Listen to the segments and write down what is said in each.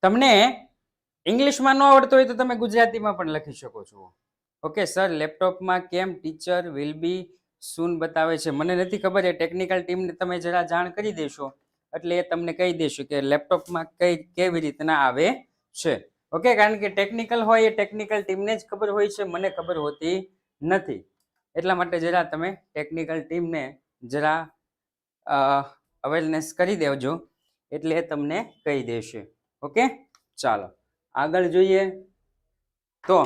તમને ઇંગ્લિશમાં ન આવડતું હોય તો તમે ગુજરાતીમાં પણ લખી શકો છો. ઓકે સર, લેપટોપમાં કેમ ટીચર વિલ બી સૂન બતાવે છે? મને નથી ખબર, એ ટેકનિકલ ટીમને તમે જરા જાણ કરી દેશો એટલે એ તમને કહી દેશું કે લેપટોપમાં કેવી રીતના આવે છે. ઓકે, કારણ કે ટેકનિકલ હોય એ ટેકનિકલ ટીમને જ ખબર હોય છે, મને ખબર હોતી નથી. એટલા માટે જરા તમે ટેકનિકલ ટીમને જરા અવેરનેસ કરી દેજો એટલે એ તમને કહી દેશે. ઓકે, ચાલો આગળ જોઈએ. તો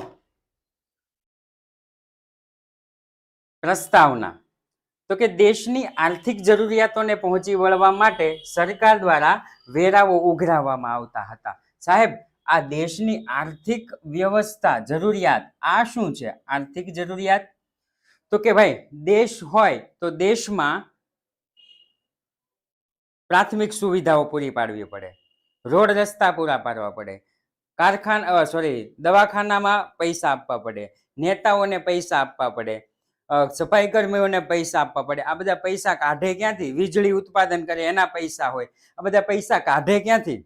પ્રસ્તાવના, તો કે દેશની આર્થિક જરૂરિયાતોને પહોંચી વળવા માટે સરકાર દ્વારા વેરાઓ ઉઘરાવવામાં આવતા હતા. સાહેબ, આ દેશની આર્થિક વ્યવસ્થા જરૂરિયાત, આ શું છે આર્થિક જરૂરિયાત? તો કે ભાઈ દેશ હોય તો દેશમાં પ્રાથમિક સુવિધાઓ પૂરી પાડવી પડે, રોડ રસ્તા પૂરા પાડવા પડે, દવાખાનામાં પૈસા આપવા પડે, નેતાઓને પૈસા આપવા પડે, સફાઈ કર્મીઓને પૈસા આપવા પડે. આ બધા પૈસા કાઢે ક્યાંથી? વીજળી ઉત્પાદન કરે એના પૈસા હોય. આ બધા પૈસા કાઢે ક્યાંથી?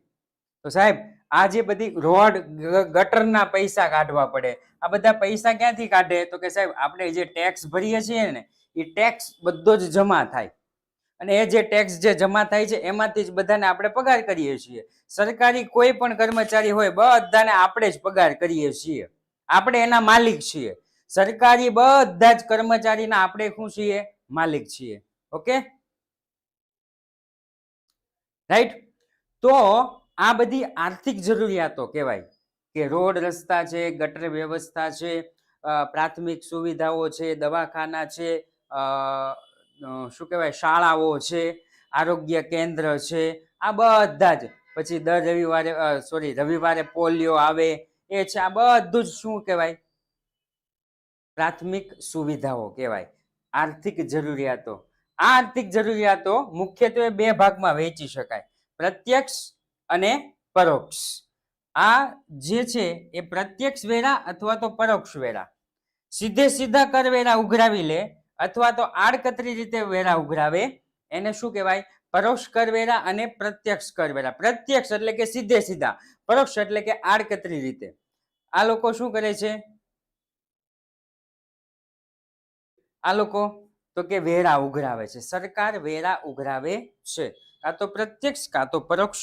તો સાહેબ આ જે બધી રોડ ગટરના પૈસા કાઢવા પડે. આ બધા પૈસા ક્યાંથી કાઢે? તો કે સાહેબ આપણે જે ટેક્સ ભરીએ છીએ ને એ ટેક્સ બધો જ જમા થાય અને એ જે ટેક્સ જે જમા થાય છે એમાંથી જ બધાને આપણે પગાર કરીએ છીએ. સરકારી કોઈ પણ કર્મચારી હોય બધાને આપણે જ પગાર કરીએ છીએ, આપણે એના માલિક છીએ. સરકારી બધા જ કર્મચારીના આપણે શું છીએ? માલિક છીએ. Okay, right. તો આ બધી આર્થિક જરૂરિયાતો કહેવાય કે રોડ રસ્તા છે, ગટર વ્યવસ્થા છે, પ્રાથમિક સુવિધાઓ છે, દવાખાના છે, શું કહેવાય શાળાઓ છે, આરોગ્ય કેન્દ્ર છે, આ બધા જ. પછી દર રવિવારે પોલિયો આવે એ છે. આ બધું જ શું કહેવાય? પ્રાથમિક સુવિધાઓ કહેવાય, આર્થિક જરૂરિયાતો. આ આર્થિક જરૂરિયાતો મુખ્યત્વે બે ભાગમાં વહેંચી શકાય, પ્રત્યક્ષ અને પરોક્ષ. આ જે છે એ પ્રત્યક્ષ વેરા અથવા તો પરોક્ષ વેરા. સીધા કરવેરા ઉઘરાવી લે અથવા તો આડકતરી રીતે વેરા ઉઘરાવે એને શું કહેવાય? પરોક્ષ કરવેરા અને પ્રત્યક્ષ કરવેરા. પ્રત્યક્ષ એટલે કે સીધા, પરોક્ષ એટલે કે આડકતરી રીતે. આ લોકો શું કરે છે? આ લોકો તો કે વેરા ઉઘરાવે છે. સરકાર વેરા ઉઘરાવે છે, કાં તો પ્રત્યક્ષ કાં તો પરોક્ષ.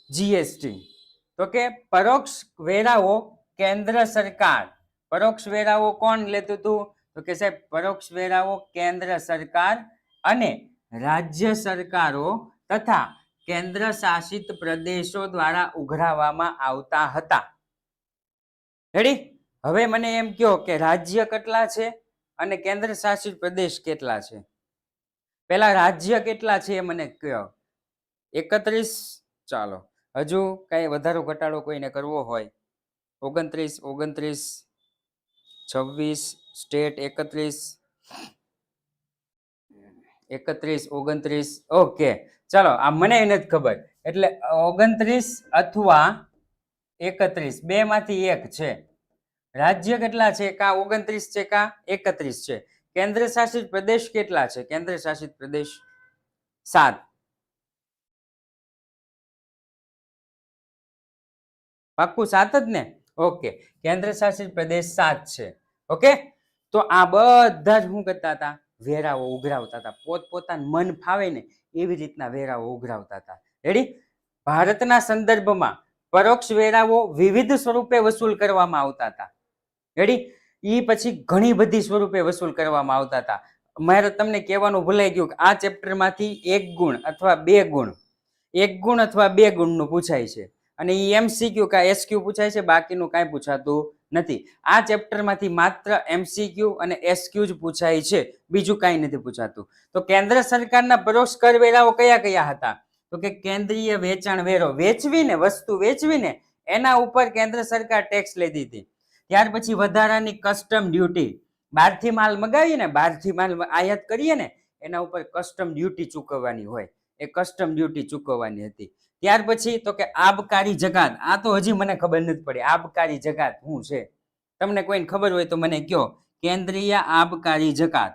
જીએસટી, તો કે પરોક્ષ વેરાઓ કેન્દ્ર સરકાર. પરોક્ષ વેરાઓ કોણ લેતું હતું? તો કે સાહેબ પરોક્ષ વેરાઓ કેન્દ્ર સરકાર અને રાજ્ય સરકારો તથા કેન્દ્ર શાસિત પ્રદેશો દ્વારા ઉઘરાવવામાં આવતા હતા. રેડી? હવે મને એમ કહો કે રાજ્ય કેટલા છે અને કેન્દ્ર શાસિત પ્રદેશ કેટલા છે? પેલા રાજ્ય કેટલા છે એ મને કહો. 31. ચાલો, હજુ કઈ વધારો ઘટાડો કોઈને કરવો હોય 29, 26 સ્ટેટ 31, 29. ઓકે, ચાલો આ મને નથી ખબર એટલે 29 અથવા 31 બે માંથી એક છે. રાજ્ય કેટલા છે? કા 29 છે કા 31 છે. કેન્દ્ર શાસિત પ્રદેશ કેટલા છે? કેન્દ્ર શાસિત પ્રદેશ 7. પાક્કું 7 જ ને? ઓકે, કેન્દ્ર શાસિત પ્રદેશ 7 છે. ઓકે, તો આ બધા જ શું કરતા હતા? વેરાઓ ઉઘરાવતા હતા. પોતપોતાનું મન ફાવે ને એવી રીતના વેરાઓ ઉઘરાવતા હતા. રેડી? ભારતના સંદર્ભમાં પરોક્ષ વેરાઓ વિવિધ સ્વરૂપે વસૂલ કરવામાં આવતા હતા. રેડી? એ પછી ઘણી બધી સ્વરૂપે વસૂલ કરવામાં આવતા હતા. મારે તમને કહેવાનું ભૂલાઈ ગયું કે આ ચેપ્ટરમાંથી 1 ગુણ અથવા 2 ગુણ, 1 ગુણ અથવા 2 ગુણનું પૂછાય છે અને એ એમસીક્યુ કા એસક્યુ પૂછાય છે, બાકીનું કાંઈ પૂછાતું નથી. આ ચેપ્ટરમાંથી માત્ર એમસીક્યુ અને એસક્યુ જ પૂછાય છે, બીજું કાંઈ નથી પૂછાતું. તો કેન્દ્ર સરકારના પરોક્ષ કરવેરાઓ કયા કયા હતા? તો કે કેન્દ્રીય વેચાણ વેરો, વેચવીને વસ્તુ વેચવીને એના ઉપર કેન્દ્ર સરકાર ટેક્સ લેતી હતી. ત્યાર પછી વધારાની કસ્ટમ ડ્યુટી, બહારથી માલ મગાવીએ ને, બહારથી માલ આયાત કરીએ ને એના ઉપર કસ્ટમ ડ્યુટી ચૂકવવાની હોય, એ કસ્ટમ ડ્યુટી ચૂકવવાની હતી. ત્યાર પછી તો કે આબકારી જકાત. આ તો હજી મને ખબર નથી પડી આબકારી જકાત શું છે. તમને કોઈને ખબર હોય તો મને કહો. કેન્દ્રીય આબકારી જકાત.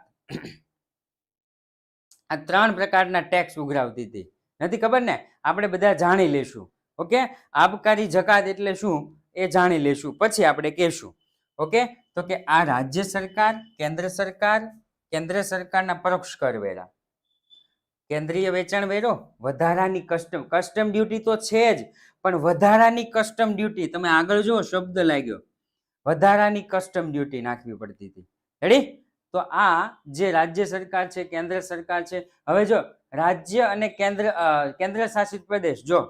આ 3 પ્રકારના ટેક્સ ઉઘરાવતી હતી. નથી ખબર ને? આપણે બધા જાણી લેશું. ઓકે, આબકારી જકાત એટલે શું એ જાણી લેશું, પછી આપણે કહેશું. ઓકે, તો કે આ રાજ્ય સરકાર, કેન્દ્ર સરકારના પરોક્ષ કરવેરા, કેન્દ્રીય વેચાણ વેરો, વધારાની કસ્ટમ ડ્યુટી તો છે જ, પણ વધારાની કસ્ટમ ડ્યુટી, તમે આગળ જો શબ્દ લાગ્યો, વધારાની કસ્ટમ ડ્યુટી નાખવી પડતી હતી. રેડી? તો આ જે રાજ્ય સરકાર છે, કેન્દ્ર સરકાર છે. હવે જો રાજ્ય અને કેન્દ્ર શાસિત પ્રદેશ, જો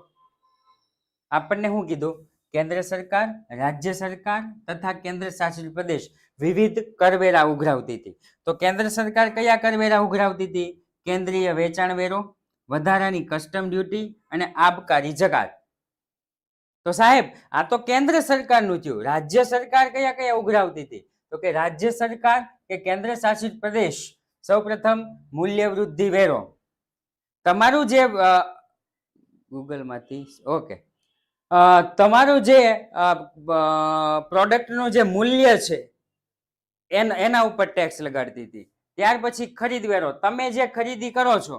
આપણને શું કીધું, કેન્દ્ર સરકાર, રાજ્ય સરકાર તથા કેન્દ્ર શાસિત પ્રદેશ વિવિધ કરવેરા ઉઘરાવતી હતી. તો કેન્દ્ર સરકાર કયા કરવેરા ઉઘરાવતી હતી? કેન્દ્રીય વેચાણ વેરો, વધારાની કસ્ટમ ડ્યુટી અને આબકારી જકાત. તો સાહેબ આ તો કેન્દ્ર સરકારનું થયું. રાજ્ય સરકાર કયા કયા ઉઘરાવતી હતી? તો કે રાજ્ય સરકાર કે કેન્દ્ર શાસિત પ્રદેશ સૌપ્રથમ મૂલ્ય વૃદ્ધિ વેરો. તમારું જે ગૂગલમાંથી ઓકે, તમારું જે પ્રોડક્ટનું જે મૂલ્ય છે એના ઉપર ટેક્સ લગાડતી હતી. ત્યાર પછી ખરીદ વેરો, તમે જે ખરીદી કરો છો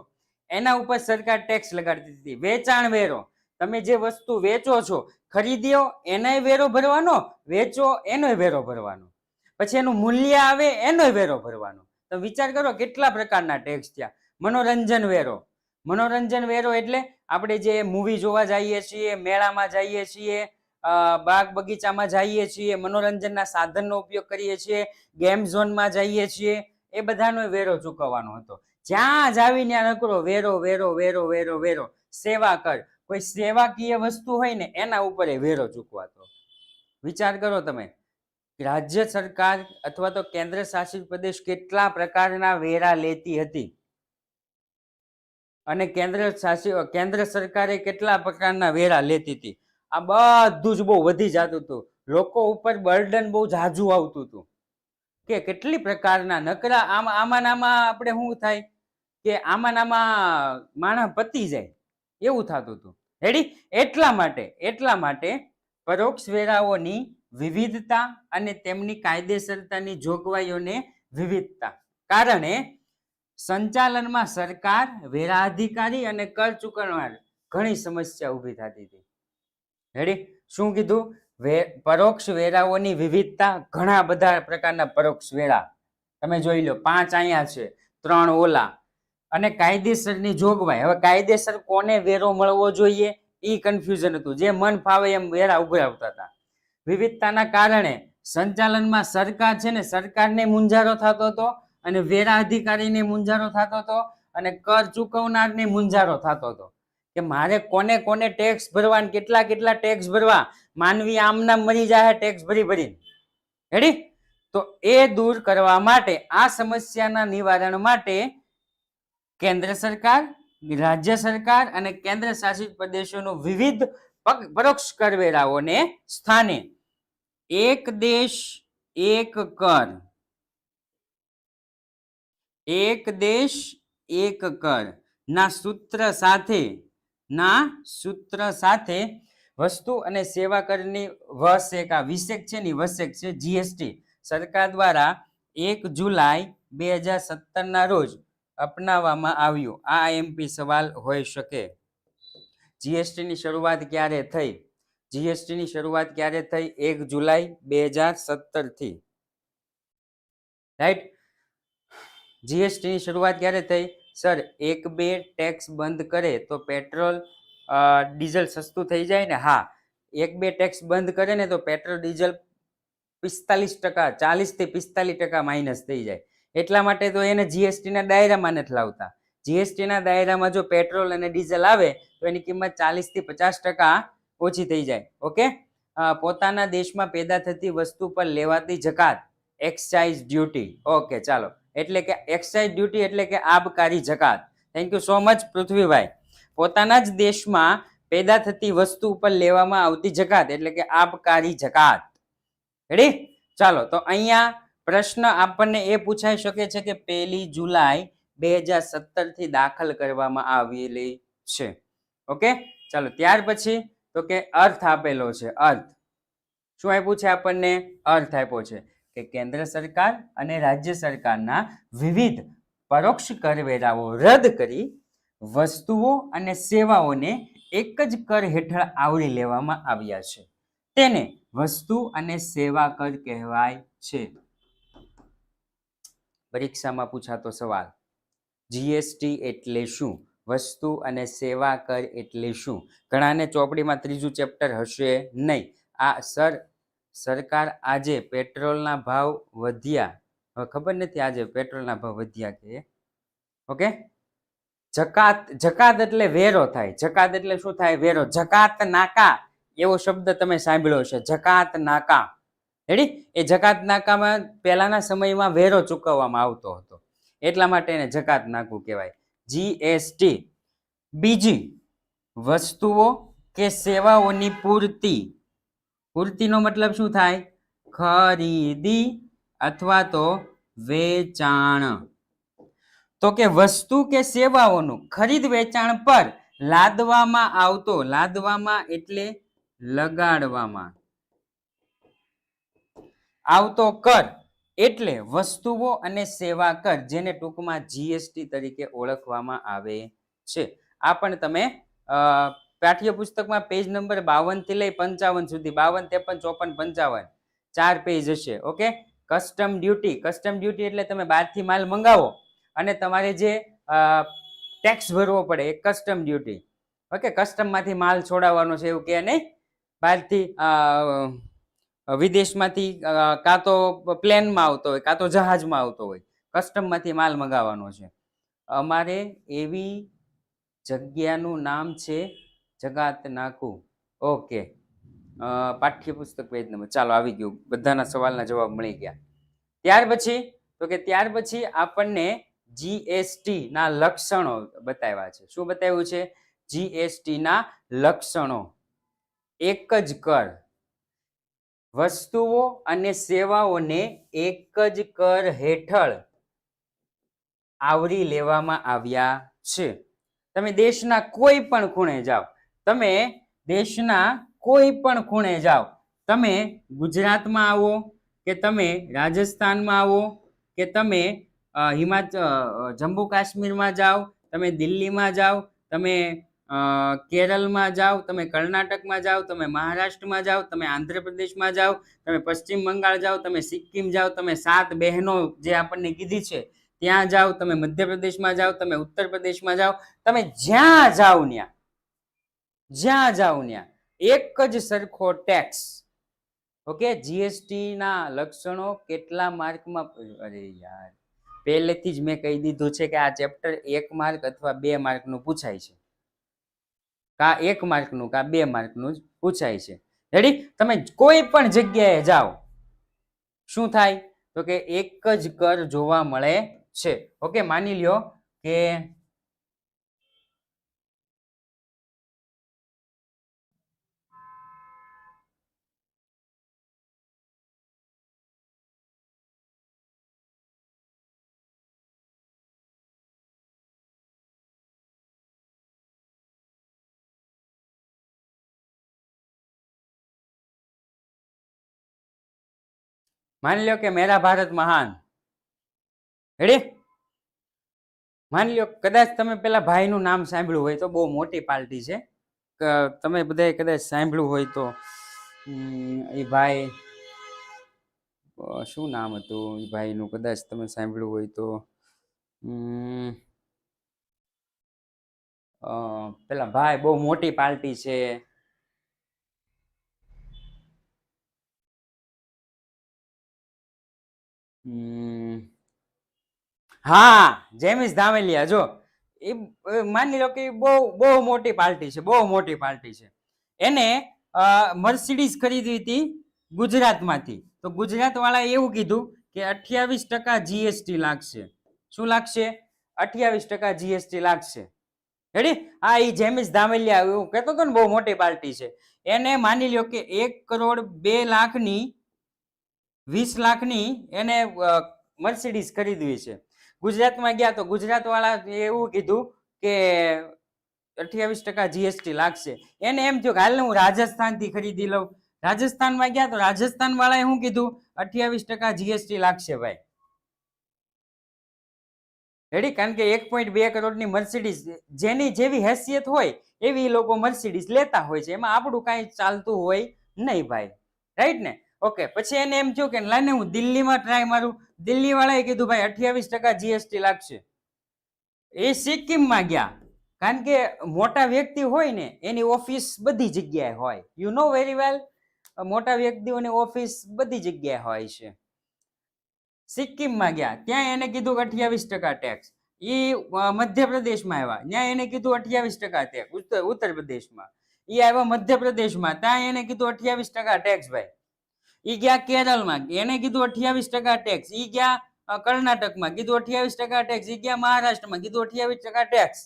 એના ઉપર સરકાર ટેક્સ લગાડતી હતી. વેચાણ વેરો, તમે જે વસ્તુ વેચો છો, ખરીદ્યો એનાય વેરો ભરવાનો, વેચો એનોય વેરો ભરવાનો, પછી એનું મૂલ્ય આવે એનોય વેરો ભરવાનો. તો વિચાર કરો કેટલા પ્રકારના ટેક્સ થયા. મનોરંજન વેરો, મનોરંજન વેરો એટલે આપણે જે મૂવી જોવા જઈએ છીએ, મેળામાં જઈએ છીએ, બાગ બગીચામાં જઈએ છીએ, મનોરંજનના સાધનનો ઉપયોગ કરીએ છીએ, ગેમ ઝોનમાં જઈએ છીએ, એ બધાનો વેરો ચૂકવવાનો હતો. જ્યાં જ આવીને નકરો વેરો વેરો વેરો વેરો વેરો. સેવા કર, કોઈ સેવાકીય વસ્તુ હોય ને એના ઉપર વેરો ચૂકવાતો. વિચાર કરો તમે, રાજ્ય સરકાર અથવા તો કેન્દ્ર શાસિત પ્રદેશ કેટલા પ્રકારના વેરા લેતી હતી અને કેન્દ્ર સરકારે કેટલા પ્રકારના વેરા લેતી હતી. આ બધું જ બહુ વધી જતું હતું. લોકો ઉપર બર્ડન બહુ ઝાઝું આવતું હતું કે કેટલી પ્રકારના નકરા આમાં આપણે શું થાય કે આમાં માણસ પતી જાય એવું થતું હતું. રેડી? એટલા માટે પરોક્ષ વેરાઓની વિવિધતા અને તેમની કાયદેસરતાની જોગવાઈઓને વિવિધતા કારણે સંચાલનમાં સરકાર, વેરા અધિકારી અને કર ચૂકવનાર ઘણી સમસ્યા ઊભી થતી હતી. રેડી? શું કીધું? પરોક્ષ વેરાઓની વિવિધતા, ઘણા બધા પ્રકારના પરોક્ષ વેરા તમે જોઈ લો. 5 અહીંયા છે, 3 ઓલા. અને કાયદેસરની જોગવાઈ. હવે કાયદેસર કોને વેરો મળવો જોઈએ એ કન્ફ્યુઝન હતું. જે મન ફાવે એમ વેરા ઉઘરાવતા હતા. વિવિધતાના કારણે સંચાલનમાં સરકાર છે ને, સરકારને મૂંઝારો થતો હતો અને વેરા અધિકારીને મૂંઝારો થતો હતો અને કર ચૂકવનારને મૂંઝારો થતો હતો કે મારે કોને કોને ટેક્સ ભરવા, કેટલા ટેક્સ ભરવા. માનવી આમના મરી જાય ટેક્સ ભરી. રેડી? તો એ દૂર કરવા માટે, આ સમસ્યાના નિવારણ માટે કેન્દ્ર સરકાર, રાજ્ય સરકાર અને કેન્દ્ર શાસિત પ્રદેશોનું વિવિધ પરોક્ષ કરવેરાઓને સ્થાને એક દેશ એક કર, એક દેશ એક કર ના સૂત્ર સાથે વસ્તુ અને સેવા કરની વિષેક છે ને, વસેક છે જીએસટી સરકાર દ્વારા 1 જુલાઈ 2017 ના રોજ અપનાવવામાં આવ્યું. આ એમપી સવાલ હોઈ શકે. જીએસટી ની શરૂઆત ક્યારે થઈ? જીએસટી ની શરૂઆત ક્યારે થઈ? 1 જુલાઈ 2017 થી. રાઈટ? જીએસટી ની શરૂઆત ક્યારે થઈ? સર 1-2 ટેક્સ બંધ કરે તો પેટ્રોલ ડીઝલ સસ્તું થઈ જાય ને? હા, 1-2 ટેક્સ બંધ કરે ને તો પેટ્રોલ ડીઝલ 45%, 40 થી 45% માઇનસ થઈ જાય. એટલા માટે તો એને જીએસટી ના દાયરામાં નથી લાવતા. જીએસટી ના દાયરામાં જો પેટ્રોલ અને ડીઝલ આવે તો એની કિંમત 40 થી 50% ઓછી થઈ જાય. ઓકે? પોતાના દેશમાં પેદા થતી વસ્તુ પર લેવાતી જકાત, એક્સાઇઝ ડ્યુટી. ઓકે, ચાલો. એટલે કે એક્સાઇઝ ડ્યુટી એટલે કે આબકારી જકાત. થેન્ક યુ સો મચ પૃથ્વીભાઈ. પોતાના જ દેશમાં પેદા થતી વસ્તુ ઉપર લેવામાં આવતી જકાત એટલે કે આબકારી જકાત. રેડી? ચાલો, તો અહીંયા પ્રશ્ન આપણને એ પૂછાઈ શકે છે કે 1 જુલાઈ 2017 થી દાખલ કરવામાં આવેલી છે. ઓકે, ચાલો. ત્યાર પછી તો કે અર્થ આપેલો છે. અર્થ શું આપ્યું છે આપણને? અર્થ આપ્યો છે કે કેન્દ્ર સરકાર અને રાજ્ય સરકારના વિવિધ પરોક્ષ કરવેરાઓ રદ કરી વસ્તુઓ અને સેવાઓને એક જ કર હેઠળ આવરી લેવામાં આવ્યા છે તેને વસ્તુ અને સેવા કર કહેવાય છે. પરીક્ષામાં પૂછાતો સવાલ, જીએસટી એટલે શું? વસ્તુ અને સેવા કર એટલે શું? ઘણાને ચોપડીમાં ત્રીજું ચેપ્ટર હશે નહીં. આ સરકાર આજે પેટ્રોલના ભાવ વધ્યા, હવે ખબર નથી આજે પેટ્રોલના ભાવ વધ્યા કે ઓકે. જકાત એટલે વેરો થાય. જકાત એટલે શું થાય? વેરો. જકાત નાકા એવો શબ્દ તમે સાંભળ્યો છે. જકાત નાકા રેડી. એ જકાત નાકામાં પહેલાના સમયમાં વેરો ચૂકવવામાં આવતો હતો, એટલા માટે એને જકાત નાકું કહેવાય. જીએસટી. બીજી, વસ્તુઓ કે સેવાઓની પૂર્તિ. પૂર્તિનો મતલબ શું થાય? ખરીદી અથવા તો વેચાણ. તો કે વસ્તુ કે સેવાઓનું ખરીદ વેચાણ પર લાદવામાં આવતો, લાદવામાં એટલે લગાડવામાં આવતો કર એટલે વસ્તુઓ અને સેવા કર, જેને ટૂંકમાં જીએસટી તરીકે ઓળખવામાં આવે છે. આ પણ તમે પાઠ્યપુસ્તકમાં પેજ નંબર 52 થી લઈ 55 સુધી, 52, 53, 54, 55 4 પેજ હશે. Okay. Custom duty. Custom duty એટલે તમે બહારથી માલ મંગાવો અને તમારે જે ટેક્સ ભરવો પડે એ કસ્ટમ ડ્યુટી. ઓકે. કસ્ટમમાંથી માલ છોડાવવાનો છે એવું કે નહીં. બહારથી વિદેશમાંથી કાં તો પ્લેનમાં આવતો હોય કાં તો જહાજમાં આવતો હોય, કસ્ટમમાંથી માલ મંગાવવાનો છે. અમારે એવી જગ્યાનું નામ છે જકાત નાકું. ઓકે. પાઠ્યપુસ્તક પેજ નંબર, ચાલો આવી ગયું, બધાના સવાલના જવાબ મળી ગયા. ત્યાર પછી આપણને જીએસટી ના લક્ષણો બતાવ્યા છે. શું બતાવ્યું છે? જીએસટી ના લક્ષણો. એક જ કર, વસ્તુઓ અને સેવાઓને એક જ કર હેઠળ આવરી લેવામાં આવ્યા છે. તમે દેશના કોઈ પણ ખૂણે જાઓ, તમે દેશના કોઈ પણ ખૂણે જાઓ, તમે ગુજરાતમાં આવો કે તમે રાજસ્થાનમાં આવો કે તમે જમ્મુ કાશ્મીરમાં જાઓ, તમે દિલ્હીમાં જાઓ, તમે કેરળમાં જાઓ, તમે કર્ણાટકમાં જાઓ, તમે મહારાષ્ટ્રમાં જાઓ, તમે આંધ્રપ્રદેશમાં જાઓ, તમે પશ્ચિમ બંગાળ જાઓ, તમે સિક્કિમ જાઓ, તમે 7 બહેનો જે આપણને કીધી છે ત્યાં જાઓ, તમે મધ્યપ્રદેશમાં જાઓ, તમે ઉત્તર પ્રદેશમાં જાઓ, તમે જ્યાં જાઓ ત્યાં એક જ સરખો ટેક્સ. ઓકે. જીએસટી ના લક્ષણો કેટલા માર્કમાં? અરે યાર, પહેલેથી જ મેં કહી દીધું છે કે આ ચેપ્ટર 1 માર્ક અથવા 2 માર્કનું પૂછાય છે. કા 1 માર્કનું કા 2 માર્કનું જ પૂછાય છે. રેડી. તમે કોઈ પણ જગ્યાએ જાઓ, શું થાય? તો કે એક જ કર જોવા મળે છે. ઓકે. માની લ્યો કે માની લો કે મેરા ભારત મહાન. રેડી. માની લો કદાચ તમે પેલા ભાઈનું નામ સાંભળ્યું હોય તો, બહુ મોટી પાર્ટી છે, તમે બધાએ કદાચ સાંભળ્યું હોય તો. એ ભાઈ શું નામ હતું એ ભાઈનું? કદાચ તમે સાંભળ્યું હોય તો પેલા ભાઈ બહુ મોટી પાર્ટી છે. હા, જેમિસ ધામેલિયા. જો એ માની લો કે બહુ બહુ મોટી પાર્ટી છે, બહુ મોટી પાર્ટી છે. એને મર્સિડીઝ ખરીદવી હતી ગુજરાતમાંથી, તો ગુજરાત વાળાએ એવું કીધું કે 28% જીએસટી લાગશે. શું લાગશે? 28% જીએસટી લાગશે. રેડી. હા, એ જેમિસ ધામેલિયા એવું કહેતો હતો ને, બહુ મોટી પાર્ટી છે. એને માની લ્યો કે 1,02,20,00,000ની એને મર્સિડીઝ ખરીદવી છે. ગુજરાતમાં ગયા તો ગુજરાત વાળા એવું કીધું કે 28% જીએસટી લાગશે. એને એમ થયું કે હાલ હું રાજસ્થાનથી ખરીદી લઉં. રાજસ્થાનમાં ગયા તો રાજસ્થાન વાળાએ શું કીધું? 28% જીએસટી લાગશે ભાઈ. રેડી? કારણ કે 1.2 કરોડની મર્સિડીઝ જેની જેવી હેસિયત હોય એવી લોકો મર્સિડીઝ લેતા હોય છે, એમાં આપણું કાંઈ ચાલતું હોય નહીં ભાઈ, રાઈટ ને? ઓકે, પછી એને એમ થયું કે લાને હું દિલ્હીમાં ટ્રાય મારું. દિલ્હી વાળાએ કીધું ભાઈ 28% જીએસટી લાગશે. એ સિક્કિમમાં ગયા, કારણ કે મોટા વ્યક્તિ હોય ને એની ઓફિસ બધી જગ્યાએ હોય, યુ નો વેરી વેલ. મોટા વ્યક્તિઓની ઓફિસ બધી જગ્યાએ હોય છે. સિક્કિમમાં ગયા, ત્યાં એને કીધું કે 28% ટેક્સ. એ મધ્યપ્રદેશમાં આવ્યા, ત્યાં એને કીધું 28% ટેક્સ. ઉત્તર પ્રદેશમાં એ આવ્યા, મધ્યપ્રદેશમાં ત્યાં એને કીધું 28% ટેક્સ ભાઈ. એ ગયા કેરળમાં, એને કીધું 28% ટેક્સ. એ ગયા કર્ણાટકમાં, કીધું 28% ટેક્સ. એ ગયા મહારાષ્ટ્રમાં, કીધું 28% ટેક્સ.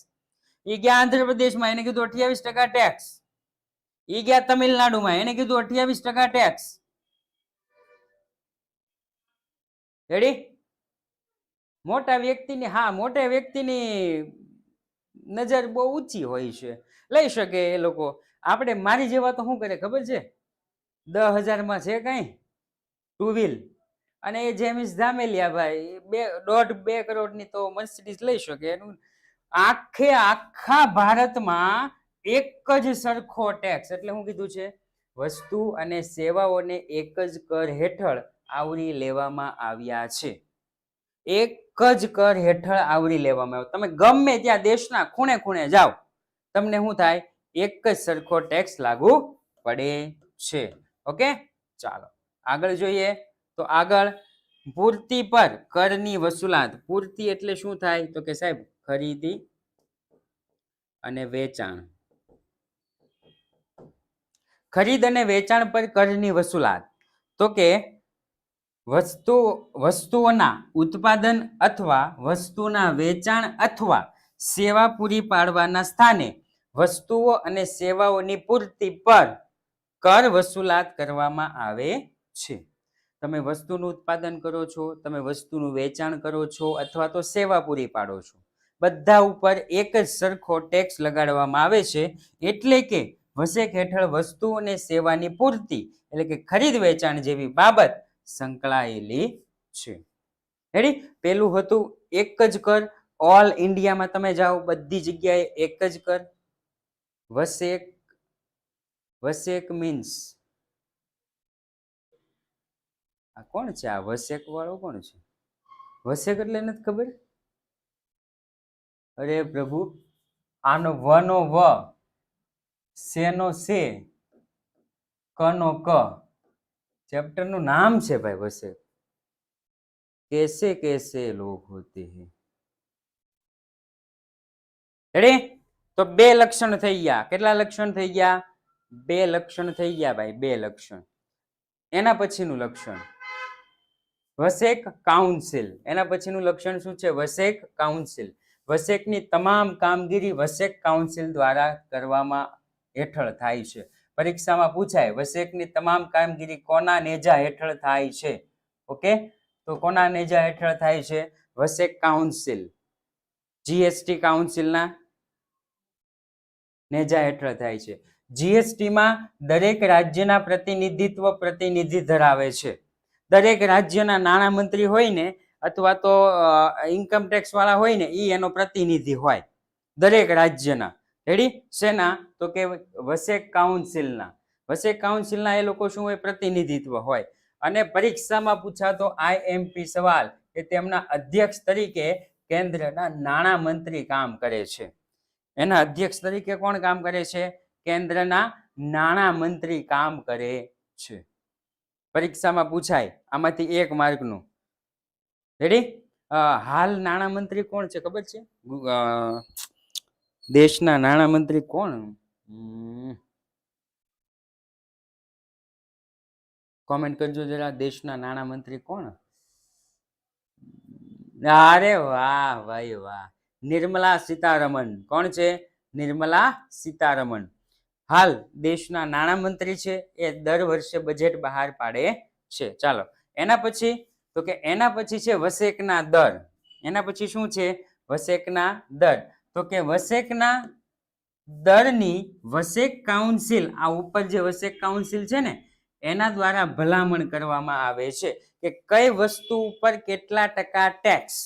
એ ગયા આંધ્રપ્રદેશમાં, એને કીધું 28% ટેક્સ. એ ગયા તમિલનાડુમાં, એને કીધું 28% ટેક્સ. રેડી? મોટા વ્યક્તિની, હા, મોટા વ્યક્તિની નજર બહુ ઊંચી હોય છે, લઈ શકે એ લોકો. આપણે મારી જેવા તો શું કરે ખબર છે? 10,000માં છે કઈ ટુ વ્હીલ, અને એ જેમિસ ધામેલિયા ભાઈ 1.5-2 કરોડની તો મર્સિડીઝ લઈ શકે. એનું આખા ભારતમાં એક જ સરખો ટેક્સ, એટલે હું કીધું છે, વસ્તુ અને સેવાઓને એક જ કર હેઠળ આવરી લેવામાં આવ્યા છે. એક જ કર હેઠળ આવરી લેવામાં આવ્યો. તમે ગમે ત્યાં દેશના ખૂણે ખૂણે જાઓ, તમને શું થાય? એક જ સરખો ટેક્સ લાગુ પડે છે. ઓકે, ચાલો આગળ જોઈએ. તો આગળ પૂર્તિ પર કરની વસૂલાત. પૂર્તિ એટલે શું થાય? તો કે સાહેબ ખરીદી અને વેચાણ. ખરીદ અને વેચાણ પર કરની વસૂલાત. તો કે વસ્તુઓના ઉત્પાદન અથવા વસ્તુના વેચાણ અથવા સેવા પૂરી પાડવાના સ્થાને વસ્તુઓ અને સેવાઓની પૂર્તિ પર કર વસૂલાત કરવામાં આવે છે. તમે વસ્તુનું ઉત્પાદન કરો છો, તમે વસ્તુનું વેચાણ કરો છો, અથવા તો સેવા પૂરી પાડો છો, બધા ઉપર એક જ સરખો ટેક્સ લગાડવામાં આવે છે. એટલે કે વસેક હેઠળ વસ્તુ અને સેવાની પૂર્તિ એટલે કે ખરીદ વેચાણ જેવી બાબત સંકળાયેલી છે. રેડી? પેલું હતું એક જ કર. ઓલ ઇન્ડિયામાં તમે જાઓ, બધી જગ્યાએ એક જ કર. વસેક મીન્સ આ કોણ છે? આ વસેક વાળો કોણ છે? વસેક એટલે નથી ખબર? અરે પ્રભુ, આનો વનો વ, સેનો સે, કનો ક. ચેપ્ટર નું નામ છે ભાઈ વસેક. कैसे कैसे लोग होते हैं. રેડી? તો બે લક્ષણ થઈ ગયા. કેટલા લક્ષણ થઈ ગયા? બે લક્ષણ થઈ ગયા ભાઈ, બે લક્ષણ. એના પછીનું લક્ષણ વસેક કાઉન્સિલ. એના પછીનું લક્ષણ શું છે? વસેક કાઉન્સિલ. વસેકની તમામ કામગીરી વસેક કાઉન્સિલ દ્વારા કરવામાં હેઠળ થાય છે. પરીક્ષામાં પૂછાય, વસેકની તમામ કામગીરી કોના નેજા હેઠળ થાય છે? ઓકે, તો કોના નેજા હેઠળ થાય છે? વસેક કાઉન્સિલ, જીએસટી કાઉન્સિલના નેજા હેઠળ થાય છે. જીએસટીમાં દરેક રાજ્યના પ્રતિનિધિ ધરાવે છે. દરેક રાજ્યના નાણામંત્રી હોય ને, અથવા તો ઇન્કમ ટેક્સ વાળા હોય ને, એ એનો પ્રતિનિધિ હોય દરેક રાજ્યના. રેડી? શેના? તો કે વસેક કાઉન્સિલના. વસેક કાઉન્સિલના એ લોકો શું હોય? પ્રતિનિધિત્વ હોય. અને પરીક્ષામાં પૂછાતો IMP સવાલ કે તેમના અધ્યક્ષ તરીકે કેન્દ્રના નાણામંત્રી કામ કરે છે. એના અધ્યક્ષ તરીકે કોણ કામ કરે છે? કેન્દ્રના નાણામંત્રી કામ કરે છે. પરીક્ષામાં પૂછાય આમાંથી એક માર્કનું. રેડી? હાલ નાણામંત્રી કોણ છે ખબર છે? દેશના નાણામંત્રી કોણ? કોમેન્ટ કરજો જરા. દેશના નાણામંત્રી કોણ? અરે વાહ ભાઈ વાહ, નિર્મલા સીતારમણ. કોણ છે? નિર્મલા સીતારમણ હાલ દેશના નાણામંત્રી છે. એ દર વર્ષે બજેટ બહાર પાડે છે. ચાલો, એના પછી તો કે એના પછી છે વસેકના દર. એના પછી શું છે? વસેકના દર. તો કે વસેકના દરની વસેક કાઉન્સિલ, આ ઉપર જે વસેક કાઉન્સિલ છે ને, એના દ્વારા ભલામણ કરવામાં આવે છે કે કઈ વસ્તુ ઉપર કેટલા ટકા ટેક્સ,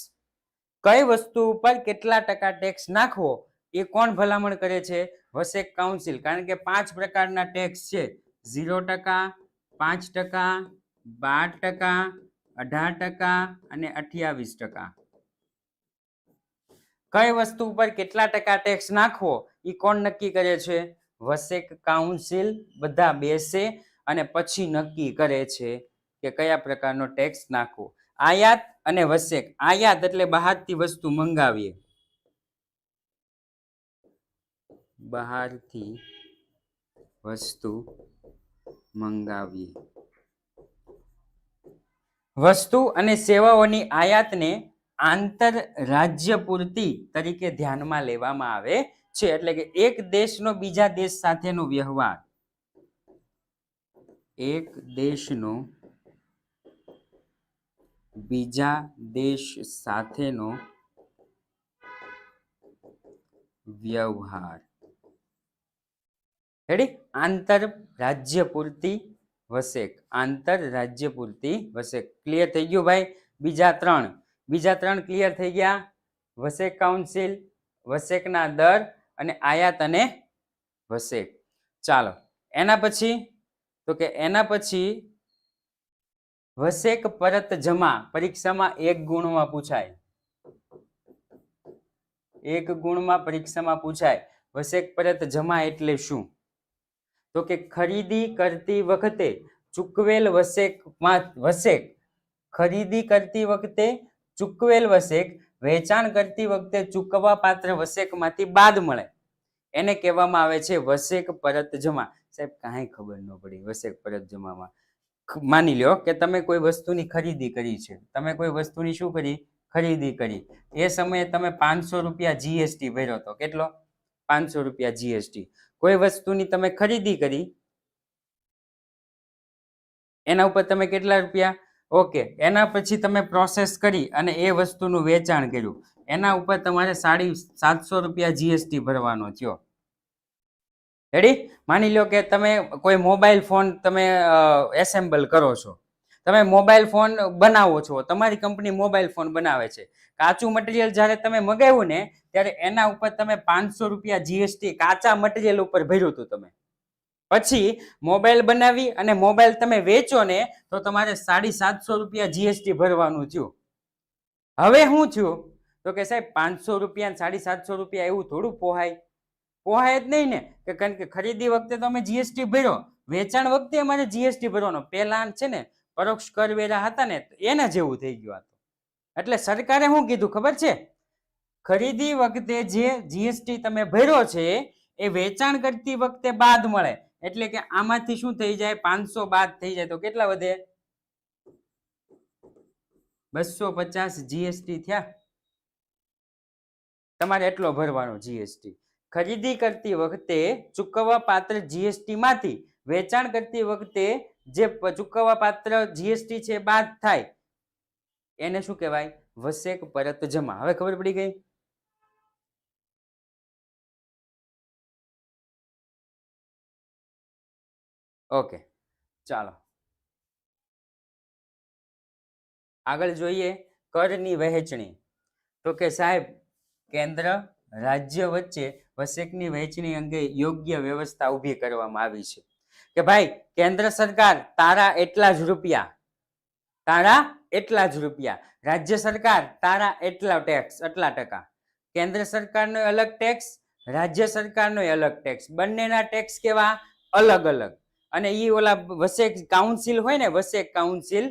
કઈ વસ્તુ ઉપર કેટલા ટકા ટેક્સ નાખવો એ કોણ ભલામણ કરે છે? વસેક કાઉન્સિલ. કારણ કે 5 પ્રકારના ટેક્સ છે: 0%, 5%, 12%, 18% અને 28%. કઈ વસ્તુ ઉપર કેટલા ટકા ટેક્સ નાખવો એ કોણ નક્કી કરે છે? વસેક કાઉન્સિલ. બધા બેસે અને પછી નક્કી કરે છે કે કયા પ્રકારનો ટેક્સ નાખવો. આયાત અને વસેક. આયાત એટલે બહારથી વસ્તુ મંગાવીએ, બહારથી વસ્તુ મંગાવીએ. વસ્તુ અને સેવાઓની આયાતને આંતરરાજ્ય પૂર્તિ તરીકે ધ્યાનમાં લેવામાં આવે છે. એટલે કે એક દેશનો બીજા દેશ સાથેનો વ્યવહાર, એક દેશનો બીજા દેશ સાથેનો વ્યવહાર. રેડી? આંતરરાજ્ય પૂર્તિ વસેક. આંતરરાજ્ય પૂર્તિ વસેક. ક્લિયર થઈ ગયું ભાઈ? બીજા ત્રણ ક્લિયર થઈ ગયા. વસેક કાઉન્સિલ, વસેકના દર અને આયાત અને વસેક. ચાલો એના પછી તો કે એના પછી વસેક પરત જમા. પરીક્ષામાં 1 ગુણમાં પૂછાય. 1 ગુણમાં પરીક્ષામાં પૂછાય. વસેક પરત જમા એટલે શું? તો કે ખરીદી કરતી વખતે ચૂકવેલ વસેક, ખરીદી કરતી વખતે ચૂકવેલ વસેક વેચાણ કરતી વખતે ચૂકવવા પાત્ર વસેકમાંથી બાદ મળે એને કહેવામાં આવે છે વસેક પરત જમા. સાહેબ કાંઈ ખબર ન પડી વસેક પરત જમામાં. માની લ્યો કે તમે કોઈ વસ્તુની ખરીદી કરી છે. તમે કોઈ વસ્તુની શું કરી? ખરીદી કરી. એ સમયે તમે 500 રૂપિયા જીએસટી ભર્યો હતો. કેટલો? 500 રૂપિયા જીએસટી. કોઈ વસ્તુની તમે ખરીદી કરી, એના ઉપર તમે કેટલા રૂપિયા? ઓકે. એના પછી તમે પ્રોસેસ કરી અને એ વસ્તુનું વેચાણ કર્યું, એના ઉપર તમારે 750 રૂપિયા જીએસટી ભરવાનો થયો. રેડી? માની લો કે તમે કોઈ મોબાઈલ ફોન તમે એસેમ્બલ કરો છો, તમે મોબાઈલ ફોન બનાવો છો, તમારી કંપની મોબાઈલ ફોન બનાવે છે. કાચું મટીરિયલ જ્યારે તમે મગાવ્યું ને ત્યારે એના ઉપર તમે 500 રૂપિયા જીએસટી કાચા મટીરિયલ ઉપર ભર્યું હતું તમે. પછી મોબાઈલ બનાવી અને મોબાઈલ તમે વેચો ને તો તમારે 750 રૂપિયા જીએસટી ભરવાનું થયું. હવે શું થયું? તો કે સાહેબ 500 રૂપિયા 750 રૂપિયા એવું થોડું પોહાય? પોહાય જ નહીં ને. કે કારણ કે ખરીદી વખતે તો અમે જીએસટી ભર્યો, વેચાણ વખતે અમારે જીએસટી ભરવાનો. પહેલા છે ને પરોક્ષ કરવેરા હતા ને એના જેવું થઈ ગયું. એટલે સરકારે શું કીધું ખબર છે? ખરીદી વખતે જે જીએસટી તમે ભર્યો છે એ વેચાણ કરતી વખતે બાદ મળે. એટલે કે આમાંથી શું થઈ જાય? 500 બાદ થઈ જાય તો કેટલા વધે? 250 જીએસટી થયા. તમારે એટલો ભરવાનો જીએસટી. ખરીદી કરતી વખતે ચૂકવવા પાત્ર જીએસટી માંથી વેચાણ કરતી વખતે જે ચૂકવવા પાત્ર જીએસટી છે બાદ થાય એને શું કહેવાય? વસેક પરત જમા. હવે ખબર પડી ગઈ? ઓકે ચાલો આગળ જોઈએ. કરની વહેંચણી. તો કે સાહેબ કેન્દ્ર રાજ્ય વચ્ચે વસેકની વહેંચણી અંગે યોગ્ય વ્યવસ્થા ઊભી કરવામાં આવી છે. કે ભાઈ કેન્દ્ર સરકાર તારા એટલા જ રૂપિયા, તારા એટલા જ રૂપિયા, રાજ્ય સરકાર તારા એટલા ટેક્સ, એટલા ટકા. કેન્દ્ર સરકારનો અલગ ટેક્સ, રાજ્ય સરકારનો અલગ ટેક્સ. બંનેના ટેક્સ કેવા? અલગ અલગ. અને ઈ ઓલા વસેક કાઉન્સિલ હોય ને, વસેક કાઉન્સિલ,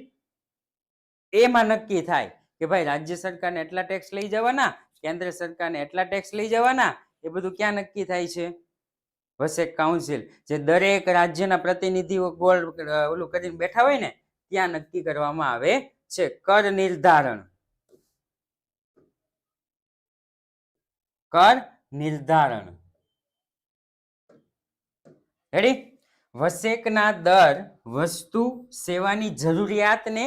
એમાં નક્કી થાય કે ભાઈ રાજ્ય સરકારને એટલા ટેક્સ લઈ જવાના, કેન્દ્ર સરકારને એટલા ટેક્સ લઈ જવાના. એ બધું ક્યાં નક્કી થાય છે? વસેક કાઉન્સિલ. જે દરેક રાજ્યના પ્રતિનિધિઓ ગોળ ઓલું કરીને બેઠા હોય ને ત્યાં નક્કી કરવામાં આવે છે. કર નિર્ધારણ. કર નિર્ધારણ. રેડી? વસેકના દર વસ્તુ સેવાની જરૂરિયાતને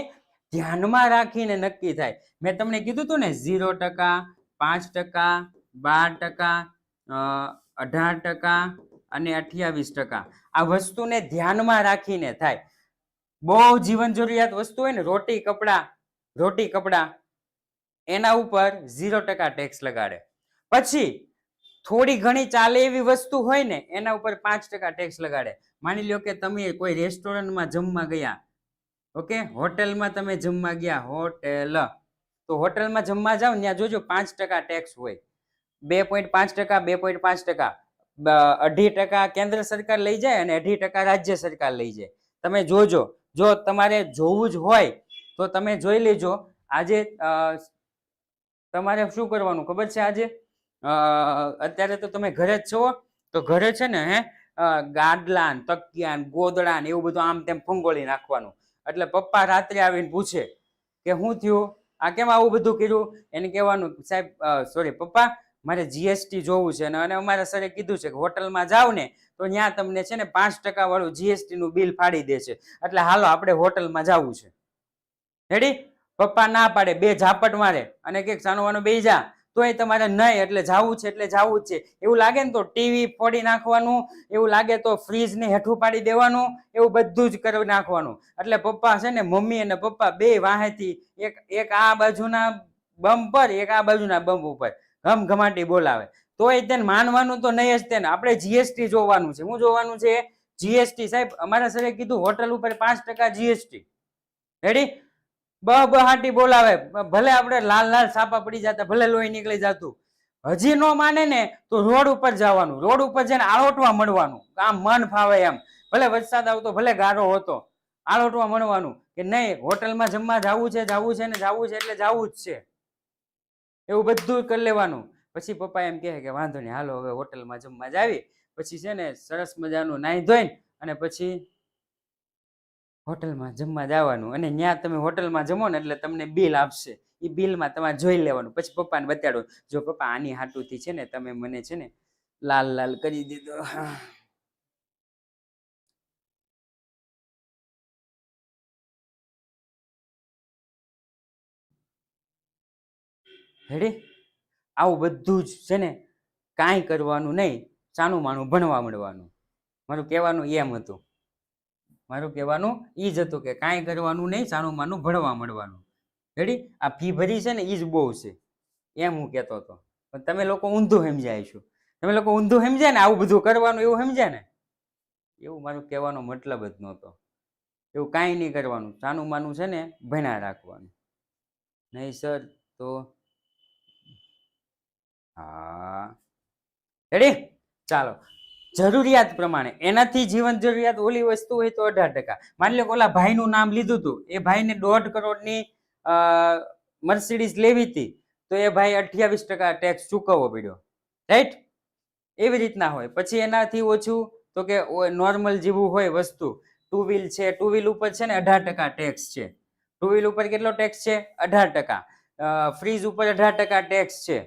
ધ્યાનમાં રાખીને નક્કી થાય. મેં તમને કીધું હતું ને 0%, 5%, 12%, 18% અને 28%. આ વસ્તુને ધ્યાનમાં રાખીને થાય. બહુ જીવન જરૂરિયાત વસ્તુ હોય ને, રોટી કપડા, એના ઉપર 0% ટેક્સ લગાડે. પછી થોડી ઘણી ચાલે એવી વસ્તુ હોય ને એના ઉપર 5% ટેક્સ લગાડે. માની લ્યો કે તમે કોઈ રેસ્ટોરન્ટમાં જમવા ગયા, ઓકે, હોટેલમાં તમે જમવા ગયા, હોટેલ, તો હોટેલમાં જમવા જાવ ત્યાં જોજો 5% ટેક્સ હોય. 2.5%, 2.5%, 2.5% કેન્દ્ર સરકાર લઈ જાય અને 2.5% રાજ્ય સરકાર લઈ જાય. તમે જોજો, જો તમારે જોવું જ હોય તો તમે જોઈ લેજો. આજે તમારે શું કરવાનું ખબર છે? આજે અત્યારે તો તમે ઘરે જ છો, તો ઘરે છે ને ગાદલા, તકિયા, ગોદડા એવું બધું આમ તેમ ફંગોળી નાખવાનું. એટલે પપ્પા રાત્રે આવીને પૂછે કે શું થયું, આ કેમ આવું બધું કર્યું? એને કહેવાનું, સાહેબ સોરી પપ્પા, મારે જીએસટી જોવું છે અને અમારા સરે કીધું છે કે હોટલમાં જાવ ને તો ત્યાં તમને છે ને 5% વાળું જીએસટી નું બિલ ફાડી દે છે, એટલે હાલો આપણે હોટલમાં જવું છે. રેડી? પપ્પા ના પાડે, બે ઝાપટ મારે અને કે સાનુવાનું બેહી જા, તોય તમારે નહીં, એટલે જાવું છે એટલે જાવું જ છે. એવું લાગે ને તો ટીવી ફોડી નાખવાનું, એવું લાગે તો ફ્રીજ ને હેઠું પાડી દેવાનું, એવું બધું જ કરી નાખવાનું. એટલે પપ્પા છે ને, મમ્મી અને પપ્પા બે વાહેથી એક આ બાજુના બમ્પ પર, એક આ બાજુના બમ્પ ઉપર ઘમઘમાટી બોલાવે. તોય તેને માનવાનું તો નહીં જ. તેને આપણે જીએસટી જોવાનું છે. શું જોવાનું છે? જીએસટી. સાહેબ અમારા સરે કીધું હોટલ ઉપર 5% જીએસટી. રેડી? બહાટી બોલાવે, ભલે આપણે લાલ લાલ છાપા પડી જતા, ભલે લોહી નીકળી જતું, હજી નો માને ને તો રોડ ઉપર જવાનું. રોડ ઉપર જઈને આળોટવા મળવાનું, આમ મન ફાવે એમ, ભલે વરસાદ આવતો, ભલે ગારો હોતો, આળોટવા મળવાનું કે નહીં હોટલમાં જમવા જવું છે, જવું છે ને જવું છે એટલે જવું જ છે. એવું બધું કરી લેવાનું. પછી પપ્પા એમ કહે કે વાંધો નહીં, હાલો હવે હોટલમાં જમવા જાવી. પછી છે ને સરસ મજાનું નાહી ધોઈને અને પછી હોટલમાં જમવા જવાનું. અને ત્યાં તમે હોટલમાં જમો ને એટલે તમને બિલ આપશે. એ બિલમાં તમારે જોઈ લેવાનું. પછી પપ્પાને બતાડો, જો પપ્પા આની હાટુથી છે ને તમે મને છે ને લાલ લાલ કરી દીધો. રેડી? આવું બધું જ છે ને, કાંઈ કરવાનું નહીં, સાનું માનું ભણવા મળવાનું. મારું કહેવાનું એમ હતું, મારું કહેવાનું એ જ હતું કે કાંઈ કરવાનું નહીં, સાનું માનું ભણવા મળવાનું. રેડી? આ ફી ભરી છે ને એ જ બહુ છે, એમ હું કહેતો હતો. પણ તમે લોકો ઊંધું સમજાય છો. તમે લોકો ઊંધું સમજ્યા ને, આવું બધું કરવાનું એવું સમજ્યા ને, એવું મારું કહેવાનો મતલબ જ નહોતો. એવું કાંઈ નહીં કરવાનું, સાનું માનું છે ને ભણ્યા રાખવાનું. નહીં સર તો હા. રેડી? ચાલો, જરૂરિયાત પ્રમાણે એનાથી જીવન જરૂરિયાત ઓલી વસ્તુ હોય તો 18%. માની લો ઓલા ભાઈનું નામ લીધું હતું, એ ભાઈને 1.5 કરોડની મર્સિડીઝ લેવી હતી, તો એ ભાઈ 28% ટેક્સ ચૂકવવો પડ્યો. રાઈટ? એવી રીતના હોય. પછી એનાથી ઓછું તો કે નોર્મલ જેવું હોય વસ્તુ, 2 વ્હીલ છે, 2 વ્હીલ ઉપર છે ને 18% ટેક્સ છે. 2 વ્હીલ ઉપર કેટલો ટેક્સ છે? 18%. ફ્રીજ ઉપર 18% ટેક્સ છે.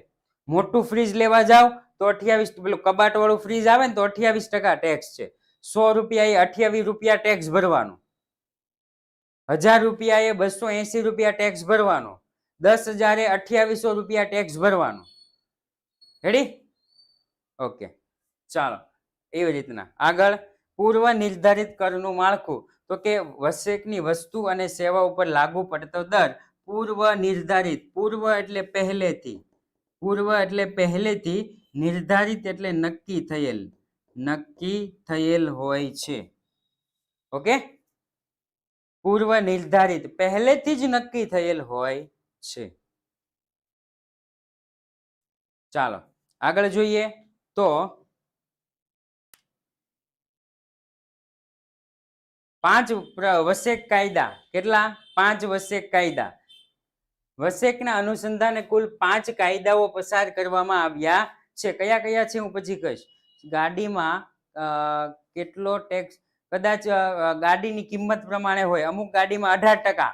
મોટું ફ્રીજ લેવા જાવ તો 28, પેલું કબાટ વાળું ફ્રીજ આવે ને તો 28% ટેક્સ છે. 100 રૂપિયા એ 28 રૂપિયા ટેક્સ ભરવાનો. 1000 રૂપિયા એ 280 રૂપિયા ટેક્સ ભરવાનો. 10,000 એ 2800 રૂપિયા ટેક્સ ભરવાનો. રેડી? ઓકે, ચાલો. એવી રીતના આગળ પૂર્વ નિર્ધારિત કરનું માળખું, તો કે વસેકની વસ્તુ અને સેવા ઉપર લાગુ પડતો દર પૂર્વ નિર્ધારિત. પૂર્વ એટલે પહેલેથી, પૂર્વ એટલે પહેલેથી, નિર્ધારિત એટલે નક્કી થયેલ, નક્કી થયેલ હોય છે. ઓકે? પૂર્વ નિર્ધારિત, પહેલેથી જ નક્કી થયેલ હોય છે. ચાલો આગળ જોઈએ તો 5 વસેક કાયદા. કેટલા? 5 વસેક કાયદા. વસેકના અનુસંધાને કુલ 5 કાયદાઓ પસાર કરવામાં આવ્યા છે. કયા કયા છે હું પછી કહીશ. ગાડીમાં કેટલો ટેક્સ, કદાચ ગાડીની કિંમત પ્રમાણે હોય. અમુક ગાડીમાં 18%,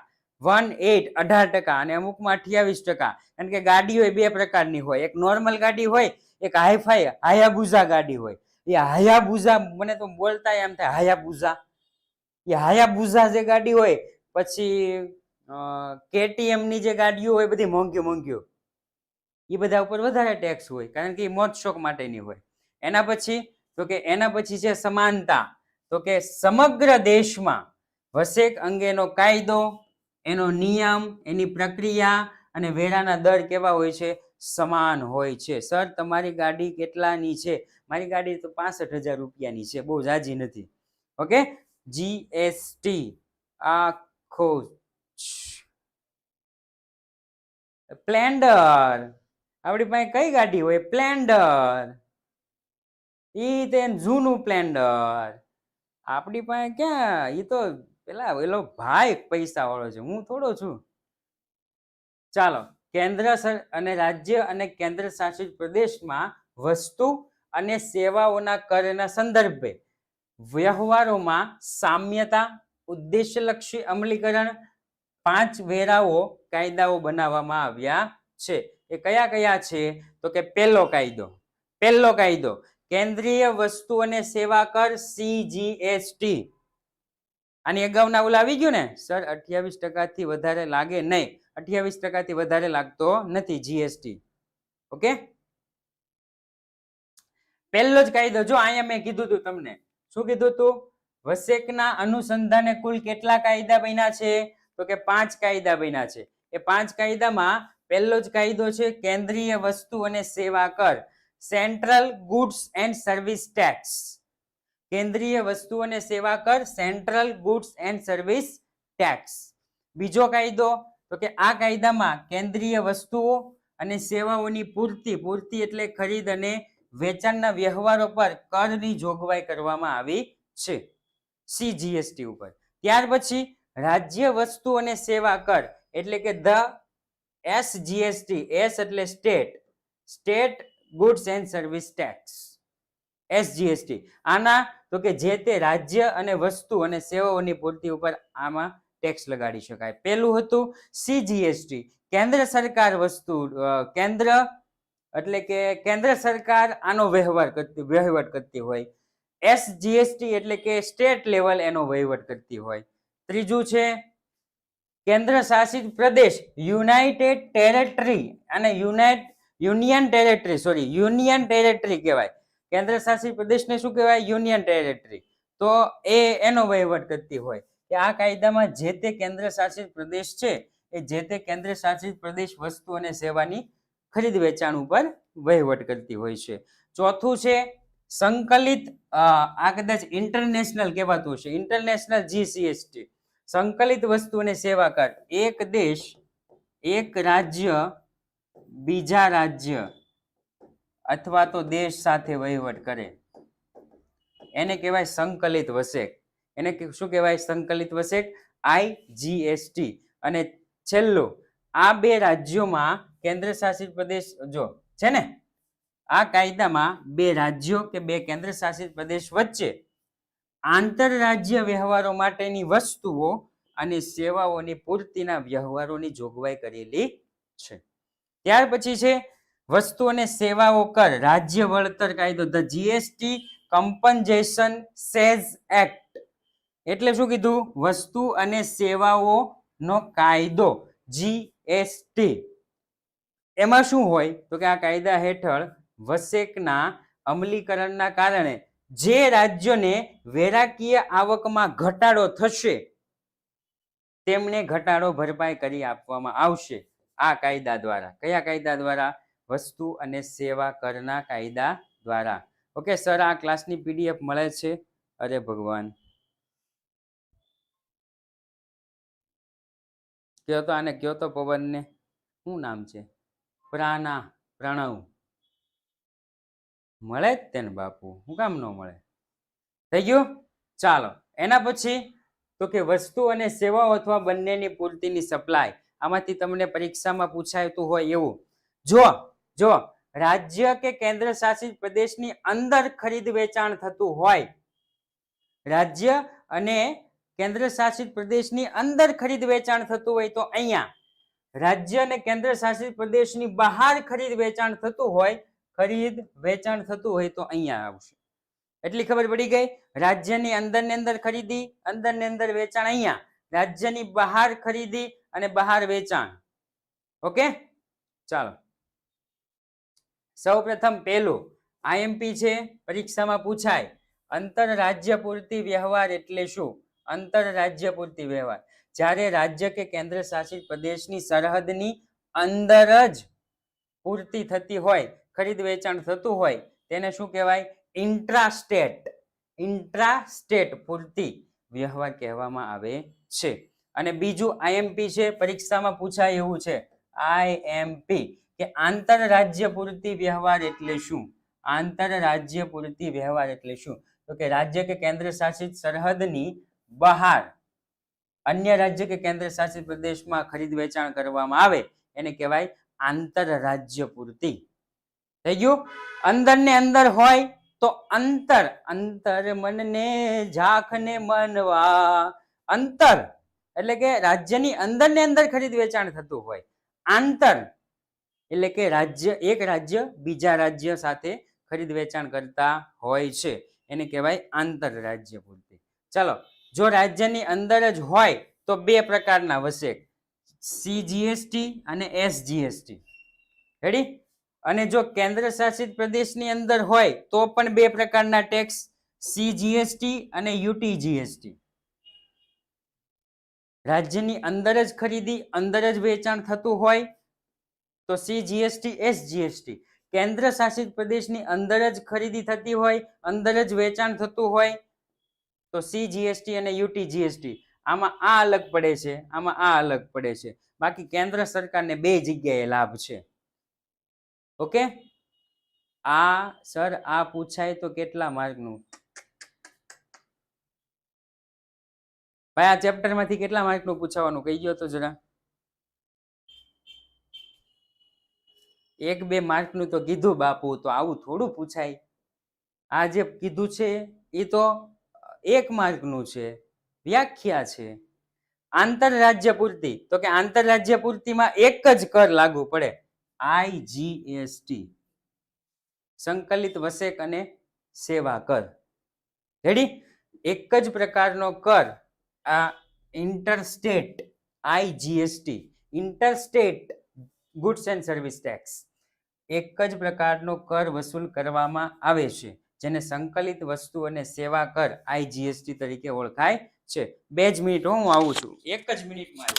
18 18%, અને અમુકમાં 28%. કારણ કે ગાડી હોય બે પ્રકારની હોય, એક નોર્મલ ગાડી હોય, એક હાઈફાઈ હાયાબુઝા ગાડી હોય. એ હાયાબુઝા, મને તો બોલતા એમ થાય હાયાબુઝા, એ હાયાબુઝા જે ગાડી હોય, પછી KTM ની જે ગાડીઓ હોય બધી મોંઘી મોંઘી, એ બધા ઉપર વધારે ટેક્સ હોય, કારણ કે એ મોજ શોખ માટેની હોય. એના પછી તો કે એના પછી છે સમાનતા. તો કે સમગ્ર દેશમાં વસેક અંગેનો કાયદો, એનો નિયમ, એની પ્રક્રિયા અને વેરાના દર કેવા હોય છે? સમાન હોય છે. સર તમારી ગાડી કેટલાની છે? મારી ગાડી તો 65,000 રૂપિયાની છે, બહુ જાજી નથી. ઓકે, જીએસટી આખો સ્પ્લેન્ડર. આપણી પાસે કઈ ગાડી હોય? સ્પ્લેન્ડર. ઈ તે જૂનું સ્પ્લેન્ડર. આપણી પાસે ક્યાં, ઈ તો પેલા એલો ભાઈ પૈસા વાળો છે, હું થોડો છું. ચાલો, કેન્દ્ર અને રાજ્ય અને કેન્દ્ર શાસિત પ્રદેશમાં વસ્તુ અને સેવાઓના કરના સંદર્ભે વ્યવહારોમાં સામ્યતા, ઉદ્દેશ્યલક્ષી અમલીકરણ, 5 વેરાઓ કાયદાઓ બનાવવામાં આવ્યા છે. એ કયા કયા છે? તો કે પહેલો કાયદો કેન્દ્રીય વસ્તુ અને સેવા કર CGST. આની અગાઉના ઓલા આવી ગયું ને સર, 28% થી વધારે લાગે નહીં. 28% થી વધારે લાગતો નથી જીએસટી. ઓકે, પહેલો જ કાયદો જો અહીંયા મેં કીધું તું તમને. શું કીધું તું? વસેકના અનુસંધાને કુલ કેટલા કાયદા બન્યા છે? તો કે 5 કાયદા બન્યા છે. એ 5 કાયદામાં પહેલો જ કાયદો છે કેન્દ્રીય વસ્તુ અને સેવા કર, central goods and service tax. કેન્દ્રીય વસ્તુ અને સેવા કર, central goods and service tax. બીજો કાયદો તો કે આ કાયદામાં કેન્દ્રીય વસ્તુઓ અને સેવાઓની પૂર્તિ એટલે ખરીદ અને વેચાણના વ્યવહારો પર કરની જોગવાઈ કરવામાં આવી છે CGST ઉપર. ત્યાર પછી રાજ્ય વસ્તુ અને સેવા કર એટલે કે ધ SGST. S એટલે state goods and service tax, SGST. આના તો કે જે તે રાજ્ય અને વસ્તુ અને સેવાઓની પૂર્તિ ઉપર આમાં ટેક્સ લગાડી શકાય. પહેલું હતું CGST, કેન્દ્ર સરકાર વસ્તુ, કેન્દ્ર એટલે કે કેન્દ્ર સરકાર આનો વહીવટ કરતી હોય. SGST એટલે કે સ્ટેટ લેવલ એનો વહીવટ કરતી હોય. ત્રીજું છે કેન્દ્ર શાસિત પ્રદેશ, યુનાઇટેડ ટેરેટરી અને યુનિયન ટેરેટરી કહેવાય. કેન્દ્ર શાસિત પ્રદેશને શું કહેવાય? Union territory. તો એનો વહીવટ કરતી હોય. કે આ કાયદામાં જે તે કેન્દ્ર શાસિત પ્રદેશ છે એ જે તે કેન્દ્ર શાસિત પ્રદેશ વસ્તુ અને સેવાની ખરીદ વેચાણ ઉપર વહીવટ કરતી હોય છે. ચોથું છે સંકલિત, આ કદાચ ઇન્ટરનેશનલ કહેવાતું છે, ઇન્ટરનેશનલ GCST, સંકલિત વસ્તુ અને સેવા કર. એક દેશ, એક રાજ્ય બીજા રાજ્ય અથવા તો દેશ સાથે વહીવટ કરે એને કહેવાય સંકલિત વસેક. એને શું કહેવાય? સંકલિત વસેક, IGST. અને છેલ્લું, આ બે રાજ્યોમાં કેન્દ્ર શાસિત પ્રદેશ જો છે ને, આ કાયદામાં બે રાજ્યો કે બે કેન્દ્ર શાસિત પ્રદેશ વચ્ચે આંતરરાજ્ય વ્યવહારો માટેની વસ્તુઓ અને સેવાઓની પૂર્તિના વ્યવહારોની જોગવાઈ કરેલી છે. ત્યાર પછી છે વસ્તુ અને સેવાઓ કર રાજ્ય વળતર કાયદો, the GST compensation says act. એટલે શું કીધું? વસ્તુ અને સેવાઓનો કાયદો GST. એમાં શું હોય તો કે આ કાયદા હેઠળ વસેકના અમલીકરણના કારણે જે રાજ્યોને વેરાકીય આવકમાં ઘટાડો થશે તેમને ઘટાડો ભરપાઈ કરી આપવામાં આવશે આ કાયદા દ્વારા. કયા કાયદા દ્વારા? વસ્તુ અને સેવા કરના કાયદા દ્વારા. ઓકે સર, આ ક્લાસની PDF મળે છે? અરે ભગવાન, કયો તો આને, કયો તો પવનને, શું નામ છે? પ્રણવ મળે જ તેને બાપુ, હું કામ ન મળે? થઈ ગયું. ચાલો, એના પછી તો કે વસ્તુ અને સેવાઓ અથવા બંનેની પૂર્તિની સપ્લાય. આમાંથી તમને પરીક્ષામાં પૂછાયતું હોય એવું. જો રાજ્ય કે કેન્દ્ર શાસિત પ્રદેશની અંદર ખરીદ વેચાણ થતું હોય, રાજ્ય અને કેન્દ્ર શાસિત પ્રદેશની અંદર ખરીદ વેચાણ થતું હોય તો અહીંયા, રાજ્ય અને કેન્દ્ર શાસિત પ્રદેશની બહાર ખરીદ વેચાણ થતું હોય તો અહીંયા આવશે. એટલી ખબર પડી ગઈ. રાજ્યની અંદર ખરીદી, અંદર વેચાણ અહીંયા, રાજ્યની બહાર ખરીદી અને બહાર વેચાણ. ઓકે, ચાલો. સૌપ્રથમ પહેલું IMP છે, પરીક્ષામાં પૂછાય. આંતરરાજ્ય પૂર્તિ વ્યવહાર એટલે શું? આંતરરાજ્ય પૂર્તિ વ્યવહાર, જ્યારે રાજ્ય કે કેન્દ્ર શાસિત પ્રદેશની સરહદની અંદર જ પૂર્તિ થતી હોય, ખરીદ વેચાણ થતું હોય તેને શું કહેવાય? ઇન્ટ્રાસ્ટેટ. ઇન્ટ્રાસ્ટેટ પૂર્તિ વ્યવહાર કહેવામાં આવે છે. અને બીજું આઈએમપી છે, પરીક્ષામાં પૂછાય એવું છે આઈએમપી, કે આંતરરાજ્ય પૂર્તિ વ્યવહાર એટલે શું? આંતરરાજ્ય પૂર્તિ વ્યવહાર એટલે શું? તો કે રાજ્ય કે કેન્દ્ર શાસિત સરહદની બહાર અન્ય રાજ્ય કે કેન્દ્ર શાસિત પ્રદેશમાં ખરીદ વેચાણ કરવામાં આવે એને કહેવાય આંતરરાજ્ય પૂર્તિ. થઈ ગયું? અંદર ને અંદર હોય તો અંતર. અંતર મનને ઝાંખને મનવા. અંતર એટલે કે રાજ્યની અંદર ને અંદર ખરીદ વેચાણ થતું હોય. આંતર એટલે કે રાજ્ય, એક રાજ્ય બીજા રાજ્ય સાથે ખરીદ વેચાણ કરતા હોય છે એને કહેવાય આંતરરાજ્ય પૂર્તિ. ચાલો, જો રાજ્યની અંદર જ હોય તો બે પ્રકારના વસેક, સીજીએસટી અને એસજીએસટી. રેડી? અને જો કેન્દ્ર શાસિત પ્રદેશની અંદર હોય તો પણ બે પ્રકારના ટેક્સ, સીજીએસટી અને યુટીજીએસટી. રાજ્યની અંદર જ ખરીદી, અંદર જ વેચાણ થતું હોય તો સીજીએસટી એસજીએસટી. કેન્દ્ર શાસિત પ્રદેશની અંદર જ ખરીદી થતી હોય, અંદર જ વેચાણ થતું હોય તો સીજીએસટી અને યુટીજીએસટી. આમાં આ અલગ પડે છે, આમાં આ અલગ પડે છે. બાકી કેન્દ્ર સરકારને બે જગ્યાએ લાભ છે. ઓકે? આ સર આ પૂછાય તો કેટલા માર્કનું? ભાઈ આ ચેપ્ટર માંથી કેટલા માર્કનું પૂછવાનું કહી ગયો તો જરા. 1-2 માર્કનું તો કીધું બાપુ, તો આવું થોડું પૂછાય. આ જે કીધું છે એ તો 1 માર્કનું છે, વ્યાખ્યા છે. આંતરરાજ્ય પૂર્તિ, તો કે આંતરરાજ્ય પૂર્તિમાં એક જ કર લાગુ પડે, આઈજીએસટી, સંકલિત વસેક અને સેવા કર. રેડી? એક જ પ્રકારનો કર આ interstate IGST, interstate goods and service tax. એક જ પ્રકારનો કર વસૂલ કરવામાં આવે છે જેને સંકલિત વસ્તુ અને સેવા કર આઈજીએસટી તરીકે ઓળખાય છે. 2 જ મિનિટ હું આવું છું, 1 જ મિનિટમાં.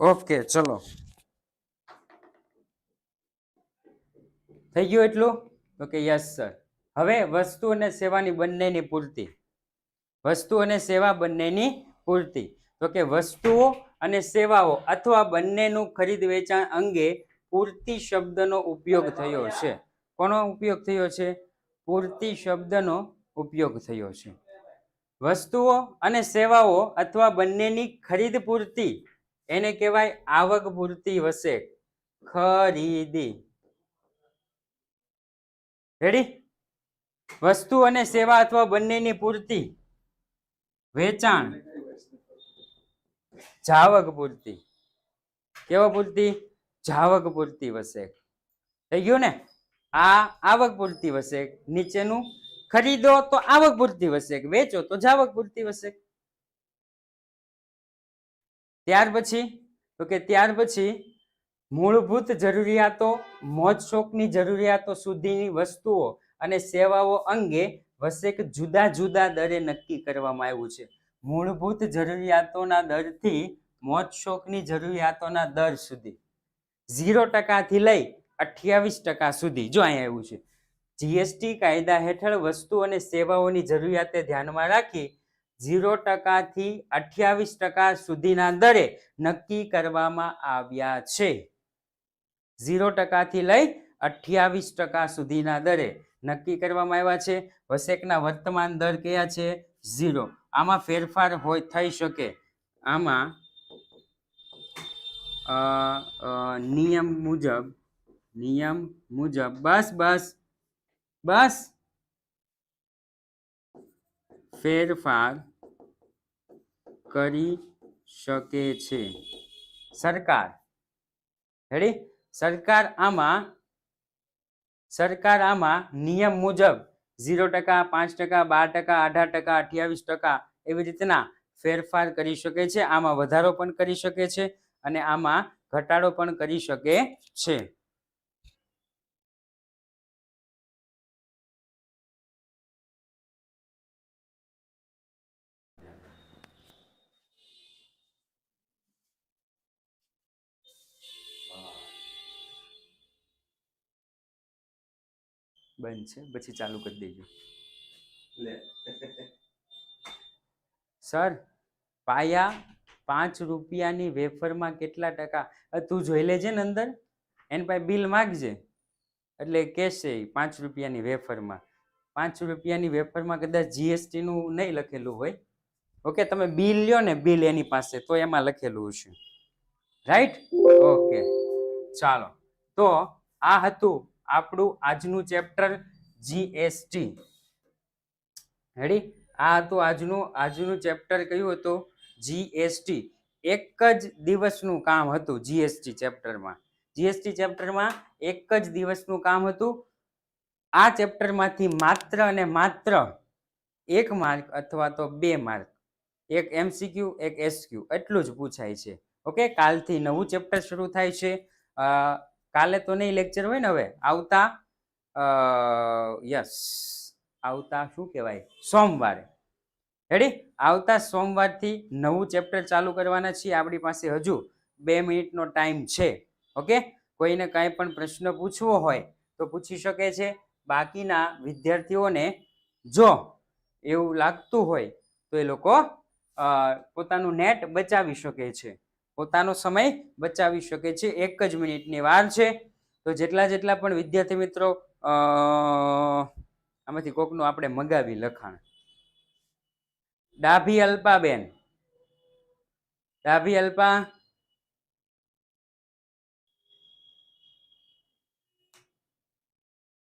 ઓકે, ચલો થઈ ગયું એટલું? તો કે યસ સર. હવે વસ્તુ અને સેવાની બંનેની પૂર્તિ. વસ્તુ અને સેવા બંનેની પૂર્તિ. તો કે વસ્તુઓ અને સેવાઓ અથવા બંનેનું ખરીદ વેચાણ અંગે પૂર્તિ શબ્દનો ઉપયોગ થયો છે. કોનો ઉપયોગ થયો છે? પૂર્તિ શબ્દનો ઉપયોગ થયો છે. વસ્તુઓ અને સેવાઓ અથવા બંનેની ખરીદ પૂર્તિ એને કહેવાય આવક પૂર્તિ વસેક, ખરીદી. રેડી? વસ્તુ અને સેવા અથવા બંનેની પૂર્તિ, વેચાણ, જાવક પૂર્તિ. કેવો પૂર્તિ? જાવક પૂર્તિ વસેક. થઈ ગયું ને? આ આવક પૂર્તિ વસેક, નીચેનું ખરીદો તો આવક પૂર્તિ વસેક, વેચો તો જાવક પૂર્તિ વસેક. ત્યાર પછી મૂળભૂત જરૂરિયાતો, મોજ શોખની જરૂરિયાતો સુધીની વસ્તુઓ અને સેવાઓ અંગે વસેક જુદા જુદા દરે નક્કી કરવામાં આવ્યું છે. મૂળભૂત જરૂરિયાતોના દરથી મોજ શોખની જરૂરિયાતોના દર સુધી 0% થી લઈ 28% સુધી. જો અહીંયા આવ્યું છે જીએસટી કાયદા હેઠળ વસ્તુ અને સેવાઓની જરૂરિયાતે ધ્યાનમાં રાખી 0% થી 28% સુધીના દરે નક્કી કરવામાં આવ્યા છે. 0% થી લઈ 28% સુધીના દરે નક્કી કરવામાં આવ્યા છે. વસેકના વર્તમાન દર કયા છે? 0. આમાં ફેરફાર થઈ શકે, આમાં નિયમ મુજબ બસ બસ બસ ફેરફાર કરી શકે છે સરકાર. રેડી? સરકાર આમાં નિયમ મુજબ 0%, 5%, 12%, 18%, 28% એવી રીતના ફેરફાર કરી શકે છે. આમાં વધારો પણ કરી શકે છે અને આમાં ઘટાડો પણ કરી શકે છે. બંધ છે પછી ચાલુ કરી દેજો. સર પાયા 5 રૂપિયાની વેફરમાં કેટલા ટકા? તું જોઈ લેજે ને અંદર એની પાસે બિલ માગજે એટલે કહેશે 5 રૂપિયાની વેફરમાં. 5 રૂપિયાની વેફરમાં કદાચ જીએસટી નું નહીં લખેલું હોય. ઓકે, તમે બિલ લ્યો ને, બિલ એની પાસે તો એમાં લખેલું હશે. રાઈટ? ઓકે, ચાલો. તો આ હતું આપણું આજનું ચેપ્ટર જીએસટી. રેડી? આ હતું આજનું ચેપ્ટર. કયું હતું? જીએસટી. એક જ દિવસનું કામ હતું જીએસટી ચેપ્ટરમાં. જીએસટી ચેપ્ટરમાં એક જ દિવસનું કામ હતું. આ ચેપ્ટરમાંથી માત્ર અને માત્ર 1 માર્ક અથવા તો 2 માર્ક, એક એમસીક્યુ એક એસક્યુ એટલું જ પૂછાય છે. ઓકે, કાલથી નવું ચેપ્ટર શરૂ થાય છે. કાલે તો નહીં લેક્ચર હોય ને, હવે આવતા આવતા શું કહેવાય, સોમવારે. રેડી? આવતા સોમવારથી નવું ચેપ્ટર ચાલુ કરવાના છીએ. આપણી પાસે હજુ 2 મિનિટનો ટાઈમ છે. ઓકે, કોઈને કાંઈ પણ પ્રશ્ન પૂછવો હોય તો પૂછી શકે છે. બાકીના વિદ્યાર્થીઓને જો એવું લાગતું હોય તો એ લોકો પોતાનું નેટ બચાવી શકે છે, પોતાનો સમય બચાવી શકે છે. 1 જ મિનિટની વાર છે. તો જેટલા પણ વિદ્યાર્થી મિત્રો આમાંથી કોકનું આપણે મગાવી લખાણ. ડાભી અલ્પાબેન, ડાભી અલ્પા,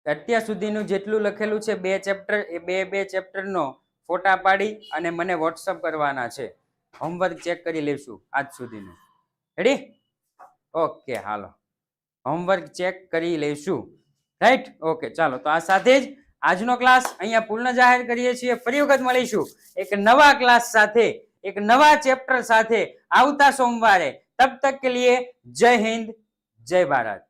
અત્યાર સુધીનું જેટલું લખેલું છે 2 ચેપ્ટર, એ બે ચેપ્ટરનો ફોટા પાડી અને મને વોટ્સઅપ કરવાના છે. હોમવર્ક ચેક કરી લઈશું આજ સુધીનું. રેડી? ઓકે, હાલો, હોમવર્ક ચેક કરી લઈશું. રાઈટ? ઓકે, ચાલો. તો આ સાથે જ આજનો ક્લાસ અહીંયા પૂર્ણ જાહેર કરીએ છીએ. ફરી વખત મળીશું એક નવા ક્લાસ સાથે, એક નવા ચેપ્ટર સાથે આવતા સોમવારે. તબ તક કે લીએ જય હિન્દ, જય ભારત.